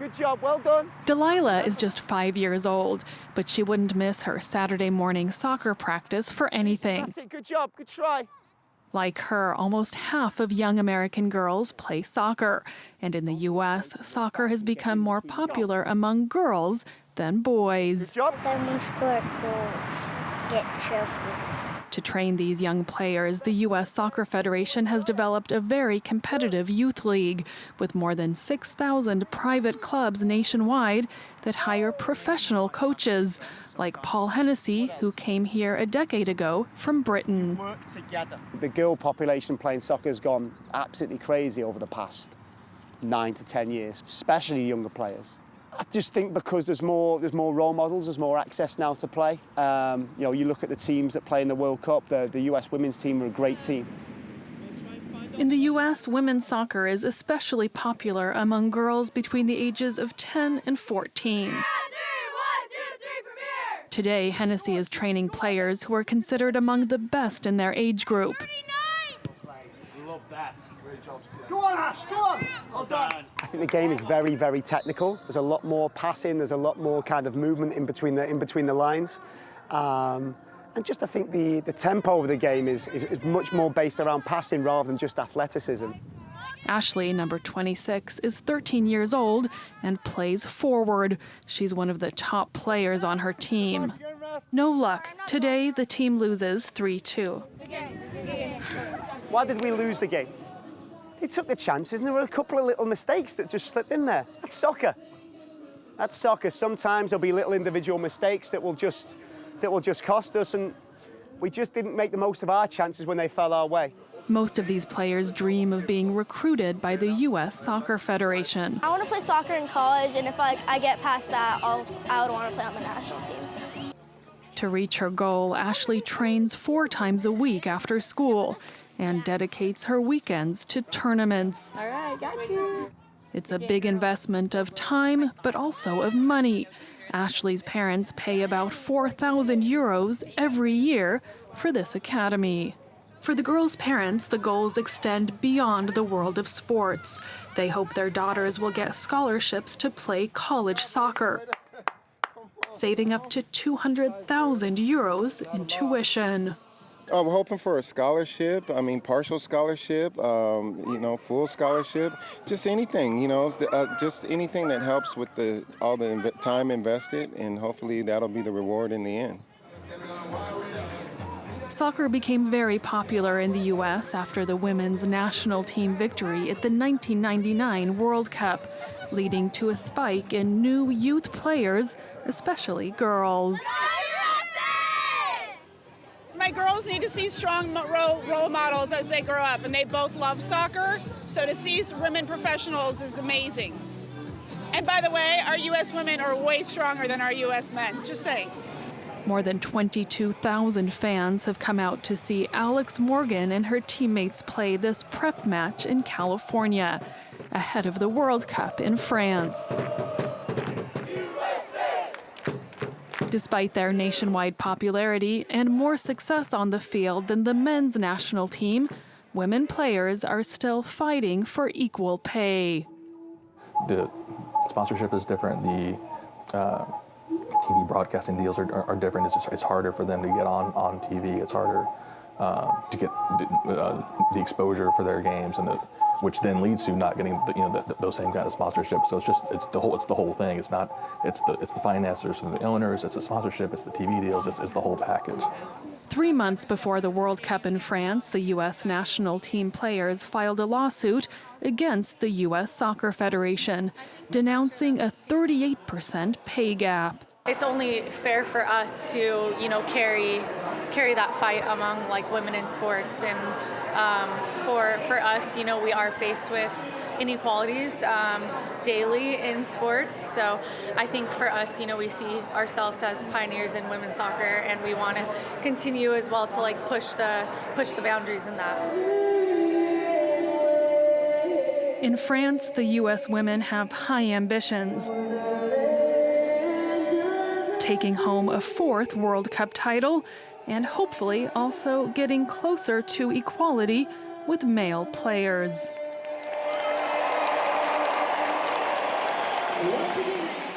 Good job, well done. Delilah is just 5 years old, but she wouldn't miss her Saturday morning soccer practice for anything. That's it, good job, good try. Like her, almost half of young American girls play soccer. And in the U.S., soccer has become more popular among girls than boys. Good job. When we score goals, get trophies. To train these young players, the U.S. Soccer Federation has developed a very competitive youth league with more than 6,000 private clubs nationwide that hire professional coaches, like Paul Hennessy, who came here a decade ago from Britain. The girl population playing soccer has gone absolutely crazy over the past 9 to 10 years, especially younger players. I just think because there's more role models, there's more access now to play. You look at the teams that play in the World Cup, the US women's team are a great team. In the U.S., women's soccer is especially popular among girls between the ages of 10 and 14. Today, Hennessy is training players who are considered among the best in their age group. Love that. Great job. Go on, Ash, go on. Well done. I think the game is very, very technical. There's a lot more passing. There's a lot more kind of movement in between the lines. And just I think the tempo of the game is much more based around passing rather than just athleticism. Ashley, number 26, is 13 years old and plays forward. She's one of the top players on her team. No luck. Today, the team loses 3-2. Why did we lose the game? They took the chances and there were a couple of little mistakes that just slipped in there. That's soccer. That's soccer. Sometimes there'll be little individual mistakes that will just cost us, and we just didn't make the most of our chances when they fell our way. Most of these players dream of being recruited by the U.S. Soccer Federation. I want to play soccer in college, and if I get past that, I would want to play on the national team. To reach her goal, Ashley trains 4 times a week after school and dedicates her weekends to tournaments. All right, got you. It's a big investment of time, but also of money. Ashley's parents pay about 4,000 euros every year for this academy. For the girls' parents, the goals extend beyond the world of sports. They hope their daughters will get scholarships to play college soccer, saving up to 200,000 euros in tuition. We're hoping for a scholarship, partial scholarship, full scholarship, just anything, just anything that helps with all the time invested, and hopefully that'll be the reward in the end. Soccer became very popular in the U.S. after the women's national team victory at the 1999 World Cup, leading to a spike in new youth players, especially girls. My girls need to see strong role models as they grow up, and they both love soccer, so to see women professionals is amazing. And by the way, our U.S. women are way stronger than our U.S. men, just saying. More than 22,000 fans have come out to see Alex Morgan and her teammates play this prep match in California, ahead of the World Cup in France. Despite their nationwide popularity and more success on the field than the men's national team, women players are still fighting for equal pay. The sponsorship is different. The TV broadcasting deals are different. It's harder for them to get on TV. It's harder to get the exposure for their games, and which then leads to not getting those same kind of sponsorships. So it's the whole thing. It's the financiers from the owners. It's the sponsorship. It's the TV deals. It's the whole package. 3 months before the World Cup in France, the U.S. national team players filed a lawsuit against the U.S. Soccer Federation, denouncing a 38% pay gap. It's only fair for us to, carry that fight among women in sports, and for us, we are faced with inequalities daily in sports. So I think for us, we see ourselves as pioneers in women's soccer, and we want to continue as well to push the boundaries in that. In France, the U.S. women have high ambitions, taking home a 4th World Cup title and hopefully also getting closer to equality with male players. once again,